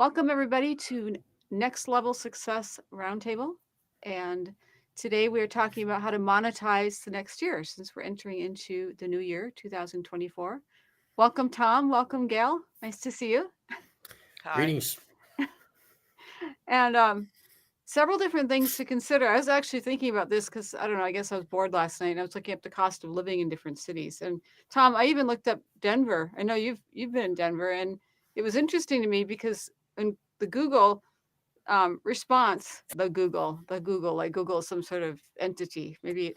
Welcome, everybody, to Next Level Success Roundtable. And today we are talking about how to monetize the next year since we're entering into the new year, 2024. Welcome, Tom. Welcome, Gail. Nice to see you. Hi. Greetings. And several different things to consider. I was actually thinking about this because I don't know, I guess I was bored last night and I was looking up the cost of living in different cities. And Tom, I even looked up Denver. I know you've been in Denver, and it was interesting to me because in the Google response, the Google, like Google is some sort of entity, maybe,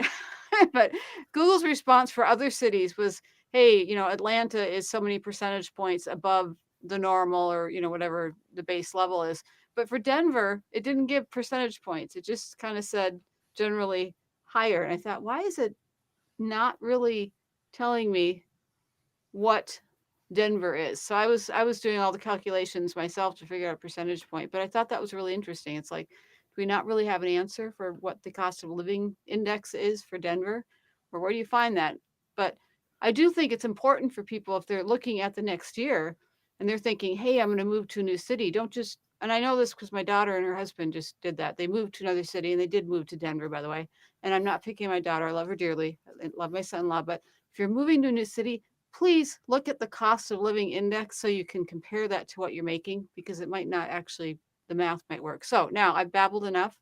but Google's response for other cities was, hey, Atlanta is so many percentage points above the normal or, whatever the base level is. But for Denver, it didn't give percentage points. It just kind of said generally higher. And I thought, why is it not really telling me what Denver is? So I was doing all the calculations myself to figure out a percentage point, but I thought that was really interesting. It's like, do we not really have an answer for what the cost of living index is for Denver? Or where do you find that? But I do think it's important for people if they're looking at the next year and they're thinking, hey, I'm going to move to a new city. Don't just, and I know this because my daughter and her husband just did that. They moved to another city and they did move to Denver, by the way. And I'm not picking my daughter. I love her dearly. I love my son in law. But if you're moving to a new city, please look at the cost of living index so you can compare that to what you're making, because it might not actually, the math might work. So now I've babbled enough.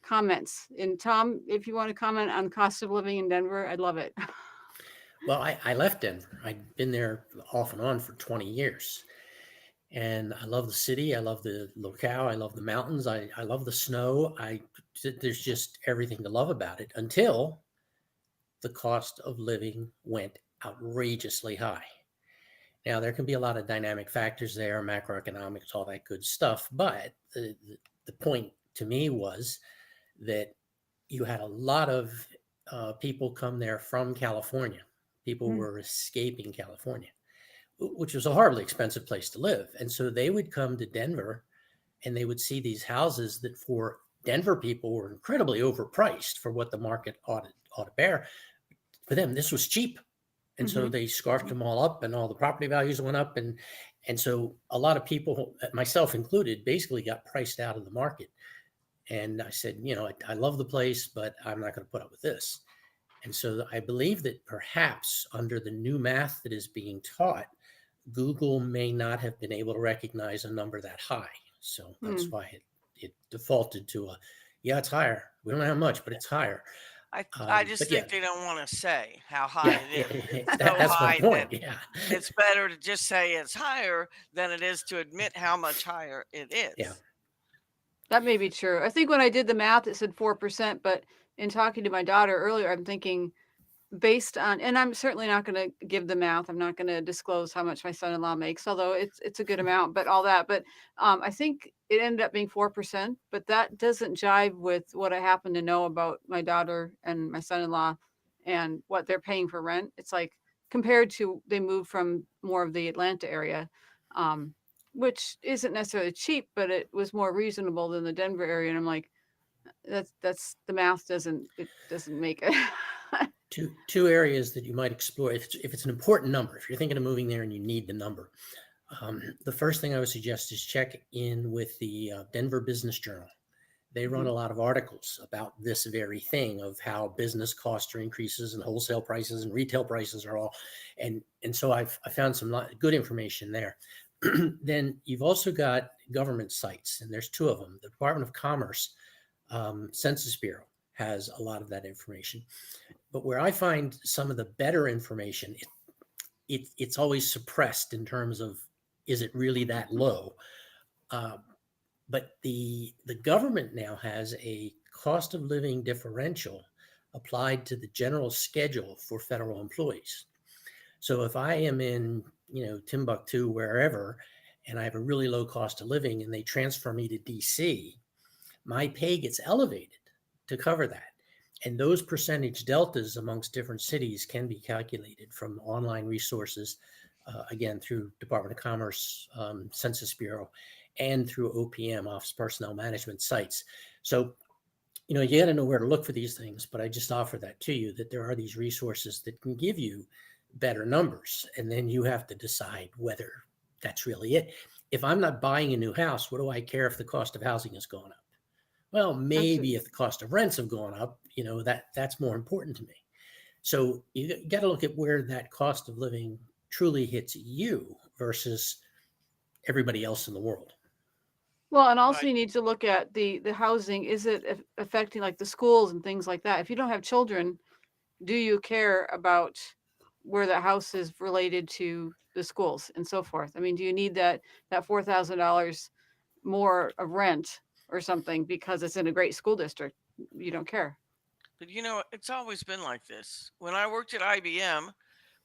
Comments. And Tom, if you want to comment on cost of living in Denver, I'd love it. Well, I left Denver. I'd been there off and on for 20 years. And I love the city. I love the locale. I love the mountains. I love the snow. There's just everything to love about it until the cost of living went outrageously high. Now, there can be a lot of dynamic factors there, macroeconomics, all that good stuff. But the point to me was that you had a lot of people come there from California. People were escaping California, which was a horribly expensive place to live. And so they would come to Denver and they would see these houses that for Denver people were incredibly overpriced for what the market ought to bear. For them, this was cheap. And so they scarfed them all up and all the property values went up. And so a lot of people, myself included, basically got priced out of the market. And I said, I love the place, but I'm not going to put up with this. And so I believe that perhaps under the new math that is being taught, Google may not have been able to recognize a number that high. So that's why it defaulted to it's higher. We don't know how much, but it's higher. I just But yeah, think they don't want to say how high it is. It's so that's my high that point. Yeah. it's better to just say it's higher than it is to admit how much higher it Yeah. is. That may be true. I think when I did the math, it said 4%, but in talking to my daughter earlier, I'm thinking, based on, and I'm certainly not going to give the math. I'm not going to disclose how much my son-in-law makes, although it's a good amount, but all that. But I think it ended up being 4%, but that doesn't jive with what I happen to know about my daughter and my son-in-law and what they're paying for rent. It's like compared to they moved from more of the Atlanta area, which isn't necessarily cheap, but it was more reasonable than the Denver area. And I'm like, that's the math doesn't make it. Two areas that you might explore if it's an important number. If you're thinking of moving there and you need the number, the first thing I would suggest is check in with the Denver Business Journal. They run a lot of articles about this very thing of how business costs are increases and wholesale prices and retail prices are all, and so I found some good information there. Then you've also got government sites, and there's two of them. The Department of Commerce, Census Bureau has a lot of that information. But where I find some of the better information, it's always suppressed in terms of, is it really that low? But the government now has a cost of living differential applied to the general schedule for federal employees. So if I am in, Timbuktu, wherever, and I have a really low cost of living and they transfer me to DC, my pay gets elevated to cover that. And those percentage deltas amongst different cities can be calculated from online resources, again, through Department of Commerce, Census Bureau, and through OPM, Office Personnel Management sites. So, you got to know where to look for these things, but I just offer that to you, that there are these resources that can give you better numbers. And then you have to decide whether that's really it. if I'm not buying a new house, what do I care if the cost of housing has gone up? Well, That's it. maybe if the cost of rents have gone up, that's more important to me. So you got to look at where that cost of living truly hits you versus everybody else in the world. Well, and also Right. you need to look at the housing. Is it affecting like the schools and things like that? If you don't have children, do you care about where the house is related to the schools and so forth? I mean, do you need that $4,000 more of rent or something because it's in a great school district? You don't care. But it's always been like this. When I worked at IBM,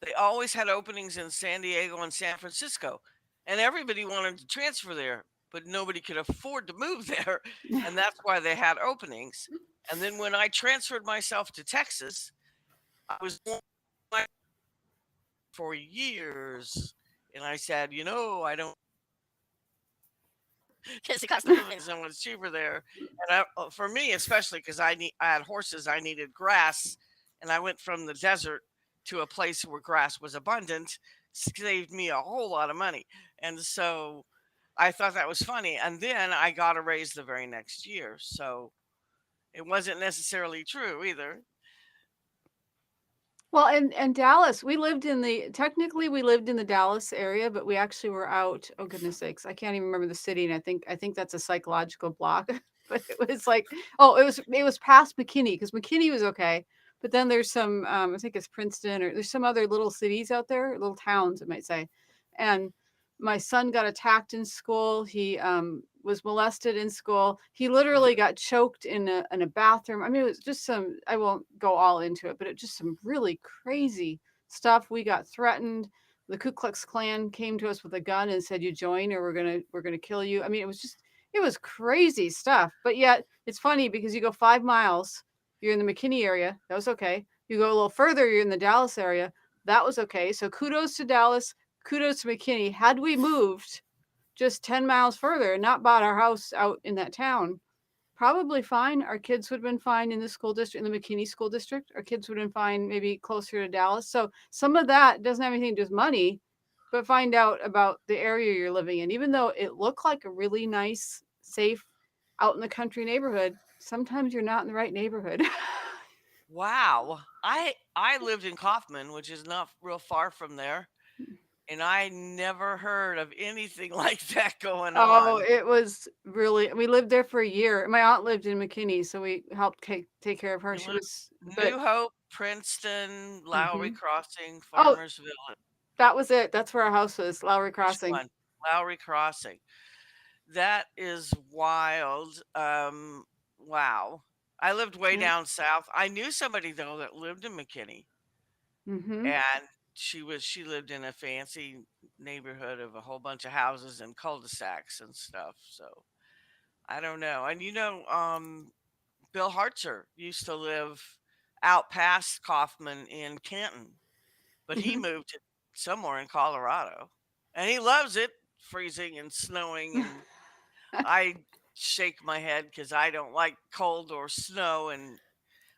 they always had openings in San Diego and San Francisco, and everybody wanted to transfer there, but nobody could afford to move there, and that's why they had openings. And then when I transferred myself to Texas, I was for years, and I said, I don't because the cost of living is so much cheaper there. And for me, especially because I had horses, I needed grass, and I went from the desert to a place where grass was abundant, saved me a whole lot of money. And so I thought that was funny. And then I got a raise the very next year, so it wasn't necessarily true either. Well, and Dallas, technically we lived in the Dallas area, but we actually were out, oh goodness sakes, I can't even remember the city, and I think that's a psychological block. But it was like, oh, it was past McKinney because McKinney was okay, but then there's some, I think it's Princeton or there's some other little cities out there, little towns, I might say, and my son got attacked in school. He was molested in school. He literally got choked in a bathroom. I mean, it was just some. I won't go all into it, but it just some really crazy stuff. We got threatened. The Ku Klux Klan came to us with a gun and said, "You join, or we're gonna kill you." I mean, it was crazy stuff. But yet, it's funny because you go 5 miles, you're in the McKinney area. That was okay. You go a little further, you're in the Dallas area. That was okay. So kudos to Dallas, kudos to McKinney. Had we moved just 10 miles further and not bought our house out in that town, probably fine. Our kids would have been fine in the school district, in the McKinney school district. Our kids would have been fine maybe closer to Dallas. So some of that doesn't have anything to do with money, but find out about the area you're living in. Even though it looked like a really nice, safe, out in the country neighborhood, sometimes you're not in the right neighborhood. Wow. I lived in Kaufman, which is not real far from there, and I never heard of anything like that going Oh, on. it was really, we lived there for a year. My aunt lived in McKinney, so we helped take care of her. You She live was, but New Hope, Princeton, Lowry mhm. Crossing, Oh, Farmersville. that was it. That's where our house was, Lowry Which Crossing. one? Lowry Crossing. That is wild. Wow. I lived way Yeah. down south. I knew somebody though that lived in McKinney, Mhm. and she lived in a fancy neighborhood of a whole bunch of houses and cul-de-sacs and stuff. So I don't know. And Bill Hartzer used to live out past Kaufman in Canton, but he Mhm. moved to somewhere in Colorado, and he loves it, freezing and snowing. And I shake my head because I don't like cold or snow, and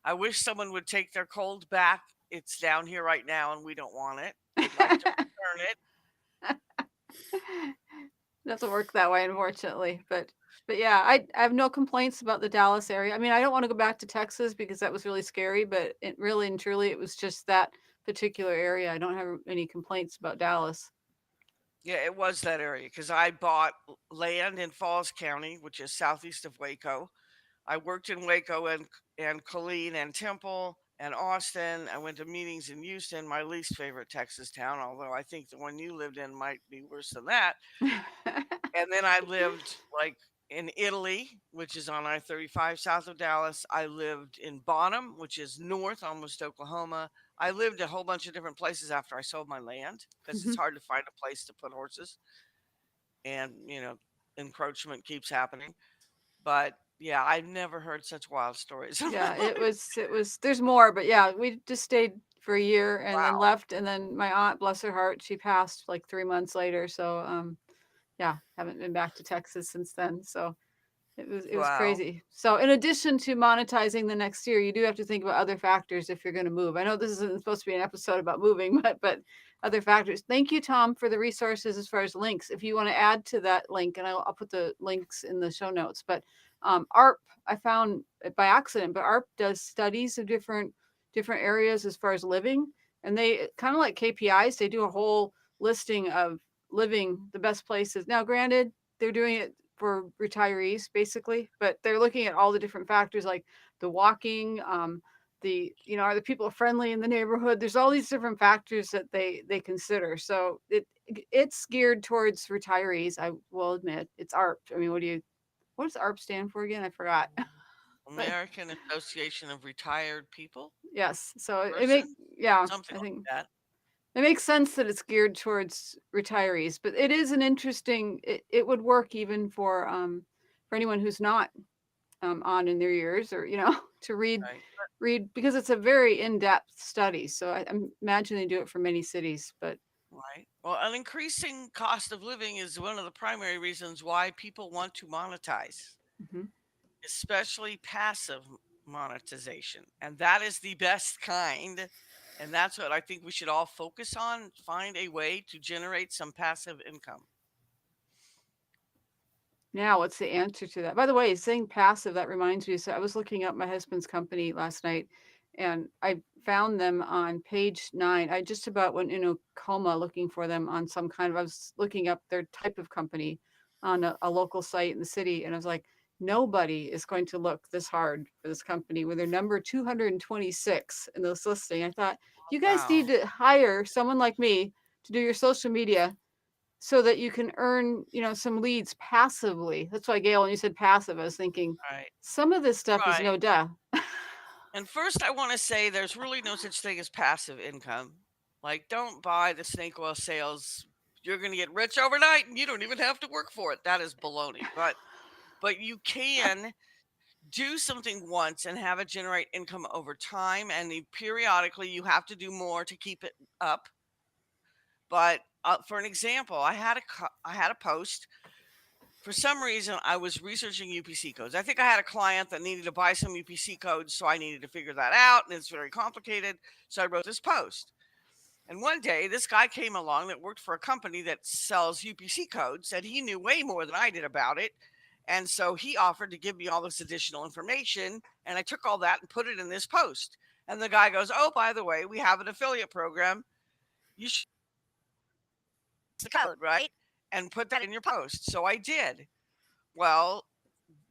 I wish someone would take their cold back. It's down here right now, and we don't want it. We'd like to return it. Doesn't work that way, unfortunately. But yeah, I have no complaints about the Dallas area. I mean, I don't want to go back to Texas because that was really scary, but it really and truly it was just that particular area. I don't have any complaints about Dallas. Yeah, it was that area because I bought land in Falls County, which is southeast of Waco. I worked in Waco and Colleen and Temple and Austin. I went to meetings in Houston, my least favorite Texas town, although I think the one you lived in might be worse than that. And then I lived like in Italy, which is on I-35 south of Dallas. I lived in Bonham, which is north, almost Oklahoma. I lived a whole bunch of different places after I sold my land because it's Mhm. hard to find a place to put horses, and encroachment keeps happening. But yeah, I've never heard such wild stories in my Yeah, it life. was it was there's more, but yeah, we just stayed for a year and then Wow. left, and then my aunt, bless her heart, she passed like 3 months later. So yeah, haven't been back to Texas since then. So It was Wow. crazy. So in addition to monetizing the next year, you do have to think about other factors if you're going to move. I know this isn't supposed to be an episode about moving, but other factors. Thank you, Tom, for the resources as far as links. If you want to add to that link, and I'll put the links in the show notes. But ARP, I found it by accident, but ARP does studies of different areas as far as living, and they kind of like KPIs. They do a whole listing of living the best places. Now, granted, they're doing it for retirees basically, but they're looking at all the different factors like the walking, are the people friendly in the neighborhood? There's all these different factors that they consider. So it's geared towards retirees. I will admit it's ARP. I mean, what does ARP stand for again? I forgot. But American Association of Retired People, yes, so person, yeah, something I like think that. it makes sense that it's geared towards retirees, but it is an interesting. It would work even for anyone who's not on in their years, or to Right. read because it's a very in-depth study. So I imagine they do it for many cities. But Right. Well, an increasing cost of living is one of the primary reasons why people want to monetize, mhm. especially passive monetization. And that is the best kind. And that's what I think we should all focus on. Find a way to generate some passive income. Now, what's the answer to that? By the way, saying passive, that reminds me. So I was looking up my husband's company last night, and I found them on page 9. I just about went in a coma looking for them on some kind of. I was looking up their type of company on a local site in the city, and I was like, nobody is going to look this hard for this company when they're number 226 in this listing. I thought you guys need Wow. to hire someone like me to do your social media so that you can earn, some leads passively. That's why, Gail, when you said passive, I was thinking Right. some of this stuff is Right. no duh. And first, I want to say there's really no such thing as passive income. Like, don't buy the snake oil sales. You're going to get rich overnight and you don't even have to work for it. That is baloney. But you can do something once and have it generate income over time. And periodically, you have to do more to keep it up. But for an example, I had a post. For some reason, I was researching UPC codes. I think I had a client that needed to buy some UPC codes, so I needed to figure that out, and it's very complicated. So I wrote this post. And one day, this guy came along that worked for a company that sells UPC codes, and he knew way more than I did about it. And so he offered to give me all this additional information, and I took all that and put it in this post. And the guy goes, "Oh, by the way, we have an affiliate program. You should use the code, right? And put that in your post." So I did. Well,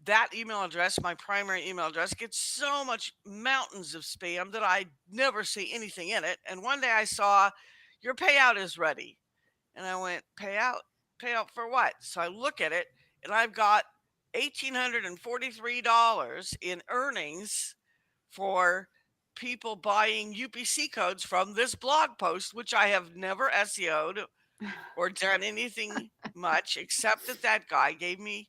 that email address, my primary email address, gets so much mountains of spam that I never see anything in it. And one day I saw your payout is ready. And I went, payout? Payout for what? So I look at it and I've got $1,843 in earnings for people buying UPC codes from this blog post, which I have never SEO'd or done anything much, except that that guy gave me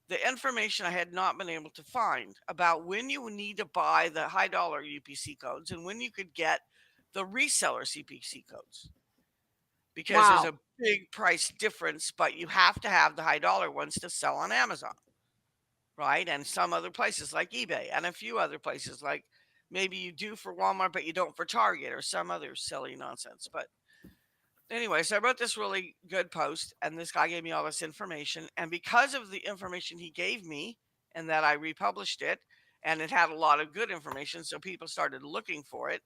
the information I had not been able to find about when you need to buy the high dollar UPC codes and when you could get the reseller CPC codes, because there's Wow. a big price difference, but you have to have the high dollar ones to sell on Amazon, right? And some other places like eBay and a few other places like maybe you do for Walmart, but you don't for Target or some other silly nonsense. But anyway, so I wrote this really good post, and this guy gave me all this information. And because of the information he gave me, and that I republished it, and it had a lot of good information, so people started looking for it,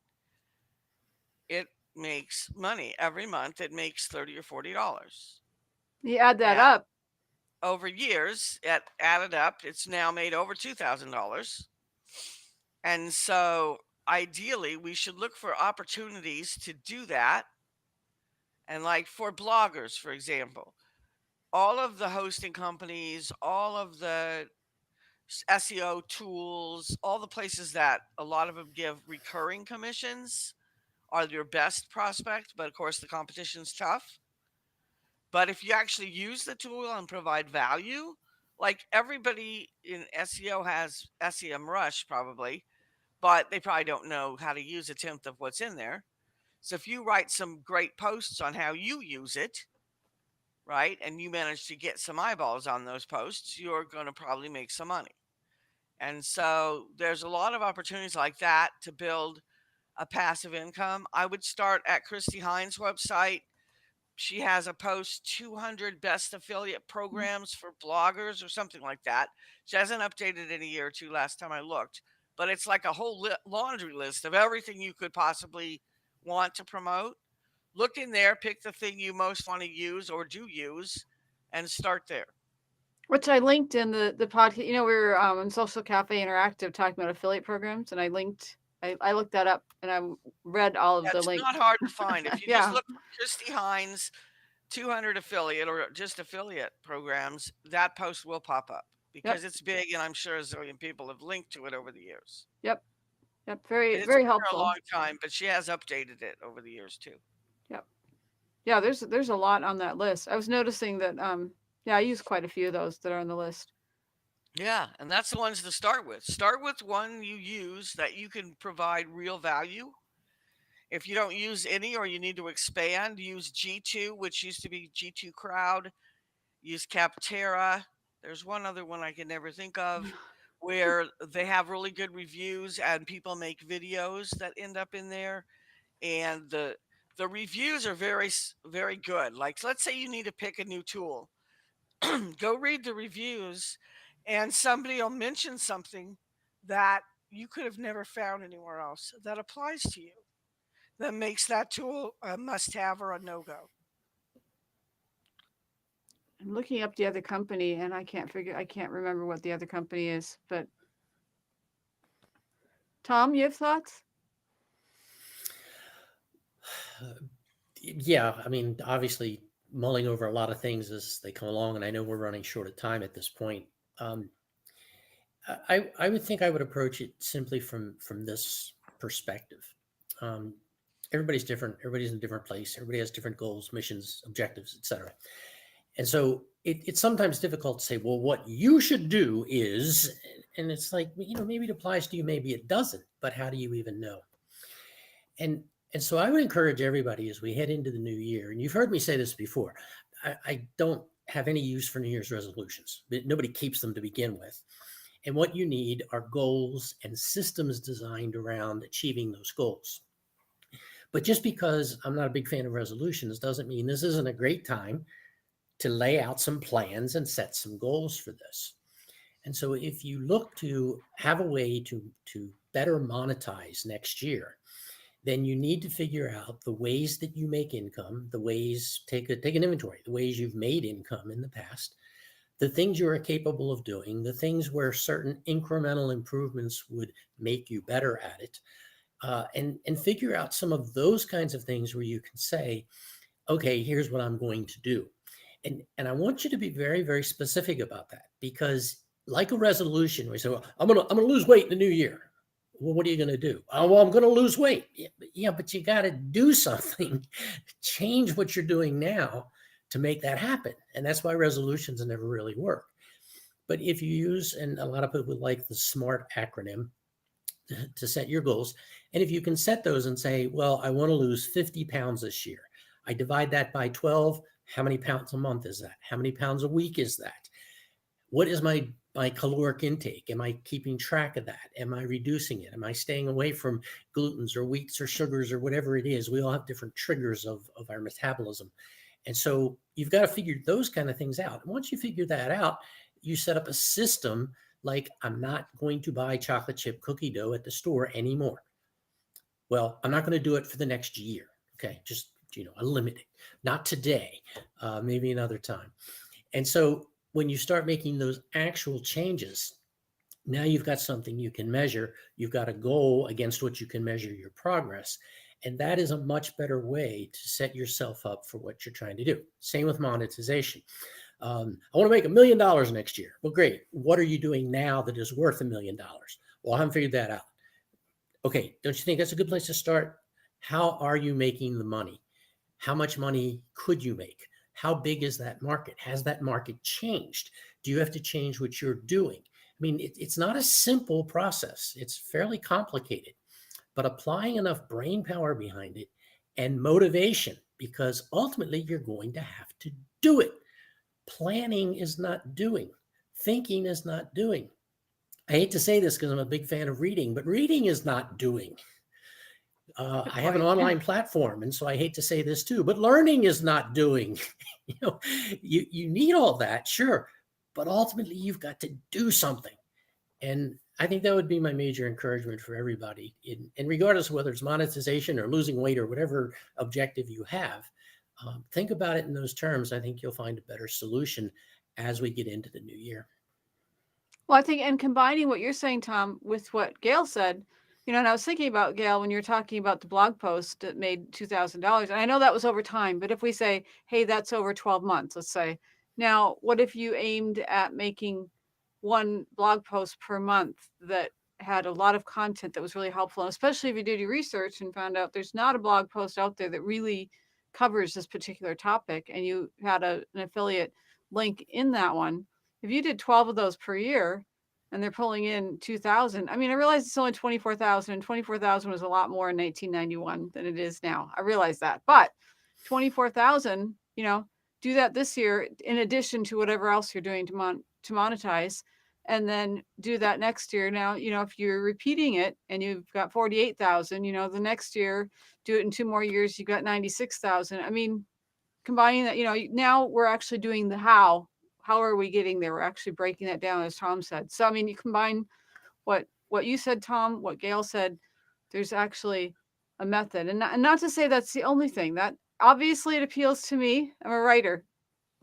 it makes money every month. It makes $30 or $40. You add that And up. over years, it added up. It's now made over $2,000. And so ideally, we should look for opportunities to do that. And like for bloggers, for example, all of the hosting companies, all of the SEO tools, all the places that a lot of them give recurring commissions are your best prospect. But of course, the competition's tough. But if you actually use the tool and provide value, like everybody in SEO has SEM Rush probably, but they probably don't know how to use a tenth of what's in there. So if you write some great posts on how you use it, right? And you manage to get some eyeballs on those posts, you're going to probably make some money. And so there's a lot of opportunities like that to build a passive income. I would start at Christy Hines' website. She has a post 200 best affiliate programs for bloggers or something like that. She hasn't updated in a year or two last time I looked, but it's like a whole laundry list of everything you could possibly want to promote. Look in there, pick the thing you most want to use or do use, and start there. Which I linked in the podcast. You know, we were in Social Cafe Interactive talking about affiliate programs, and I looked that up and I read all of Yeah, the it's links. not hard to find. If you just Yeah. look for Christy Hines 200 affiliate or just affiliate programs, that post will pop up Yep. because it's big and I'm sure a zillion people have linked to it over the years. Yep. Yep. Very, And it's very been there a helpful. long time, but she has updated it over the years too. Yep. Yeah. There's a lot on that list. I was noticing that. Yeah, I use quite a few of those that are on the list. Yeah, and that's the ones to start with. Start with one you use that you can provide real value. If you don't use any or you need to expand, use G2, which used to be G2 Crowd. Use Capterra. There's one other one I can never think of where they have really good reviews and people make videos that end up in there. And the reviews are very good. Like, let's say you need to pick a new tool. Go read the reviews and somebody will mention something that you could have never found anywhere else that applies to you, that makes that tool a must have or a no go. I'm looking up the other company and I can't remember what the other company is, but Tom, you have thoughts? Yeah, I mean, obviously mulling over a lot of things as they come along, and I know we're running short of time at this point. I would think I would approach it simply from this perspective. Um, everybody's different. Everybody's in a different place. Everybody has different goals, missions, objectives, etc. And so it's sometimes difficult to say, well, what you should do is, and it's like, maybe it applies to you, maybe it doesn't, but how do you even know? And so I would encourage everybody as we head into the new year, and you've heard me say this before, I don't have any use for New Year's resolutions. Nobody keeps them to begin with. And what you need are goals and systems designed around achieving those goals. But just because I'm not a big fan of resolutions doesn't mean this isn't a great time to lay out some plans and set some goals for this. And so if you look to have a way to better monetize next year, then you need to figure out the ways that you make income, the ways, take an inventory, the ways you've made income in the past, the things you are capable of doing, the things where certain incremental improvements would make you better at it, and figure out some of those kinds of things where you can say, okay, here's what I'm going to do. And I want you to be very, very specific about that, because like a resolution, we say, well, I'm gonna lose weight in the new year. Well, what are you going to do? Oh, well, I'm going to lose weight. Yeah, but you got to do something, change what you're doing now to make that happen. And that's why resolutions never really work. But if you use, and a lot of people like the SMART acronym to set your goals, and if you can set those and say, well, I want to lose 50 pounds this year. I divide that by 12. How many pounds a month is that? How many pounds a week is that? What is my caloric intake? Am I keeping track of that? Am I reducing it? Am I staying away from glutens or wheats or sugars or whatever it is? We all have different triggers of our metabolism. And so you've got to figure those kind of things out. And once you figure that out, you set up a system like, I'm not going to buy chocolate chip cookie dough at the store anymore. Well, I'm not going to do it for the next year. Okay. Just, I limit it. Not today, maybe another time. And so when you start making those actual changes, now you've got something you can measure. You've got a goal against which you can measure your progress. And that is a much better way to set yourself up for what you're trying to do. Same with monetization. I want to make $1 million next year. Well, great. What are you doing now that is worth $1 million? Well, I haven't figured that out. Okay. Don't you think that's a good place to start? How are you making the money? How much money could you make? How big is that market? Has that market changed? Do you have to change what you're doing? I mean, it's not a simple process. It's fairly complicated, but applying enough brain power behind it and motivation, because ultimately you're going to have to do it. Planning is not doing. Thinking is not doing. I hate to say this because I'm a big fan of reading, but reading is not doing. Good I have an point. online platform, and so I hate to say this too, but learning is not doing. you know, you need all that, sure, but ultimately you've got to do something. And I think that would be my major encouragement for everybody, and regardless of whether it's monetization or losing weight or whatever objective you have, think about it in those terms. I think you'll find a better solution as we get into the new year. Well, I think, and combining what you're saying, Tom, with what Gail said, and I was thinking about Gail when you were talking about the blog post that made $2,000. And I know that was over time, but if we say, hey, that's over 12 months, let's say. Now, what if you aimed at making one blog post per month that had a lot of content that was really helpful, and especially if you did your research and found out there's not a blog post out there that really covers this particular topic, and you had an affiliate link in that one. If you did 12 of those per year and they're pulling in 2,000, I mean, I realize it's only 24,000, and 24,000 was a lot more in 1991 than it is now. I realize that, but 24,000, do that this year in addition to whatever else you're doing to monetize, and then do that next year. Now, if you're repeating it and you've got 48,000, the next year, do it in 2 more years, you've got 96,000. I mean, combining that, now we're actually doing the how are we getting there? We're actually breaking that down, as Tom said. So, I mean, you combine what you said, Tom, what Gail said, there's actually a method. And not to say that's the only thing. That obviously it appeals to me. I'm a writer,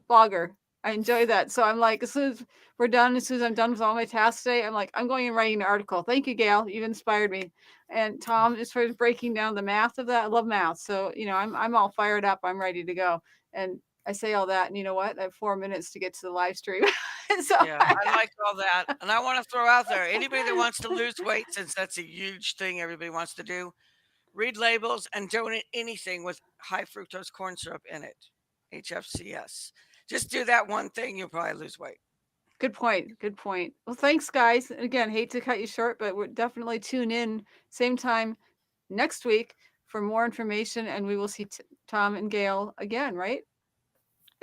blogger. I enjoy that. So I'm like, as soon as we're done, as soon as I'm done with all my tasks today, I'm like, I'm going and writing an article. Thank you, Gail. You've inspired me. And Tom, as far as breaking down the math of that, I love math. So, I'm all fired up. I'm ready to go. And I say all that, and you know what? I have 4 minutes to get to the live stream. So Yeah, I like all that. And I want to throw out there anybody that wants to lose weight, since that's a huge thing everybody wants to do, read labels and don't eat anything with high fructose corn syrup in it, HFCS. Just do that one thing, you'll probably lose weight. good point. Good point. Well, thanks, guys. And again, hate to cut you short, but we'll definitely tune in same time next week for more information, and we will see Tom and Gail again, right?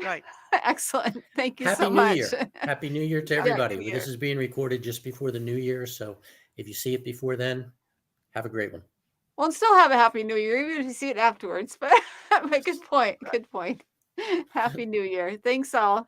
Right. Excellent. Thank you Happy so New much. Year. Happy New Year to Happy everybody. New Well, Year. this is being recorded just before the new year. So if you see it before then, have a great one. Well, and still have a happy new year, even if you see it afterwards. But good point. Good point. Happy New Year. Thanks all.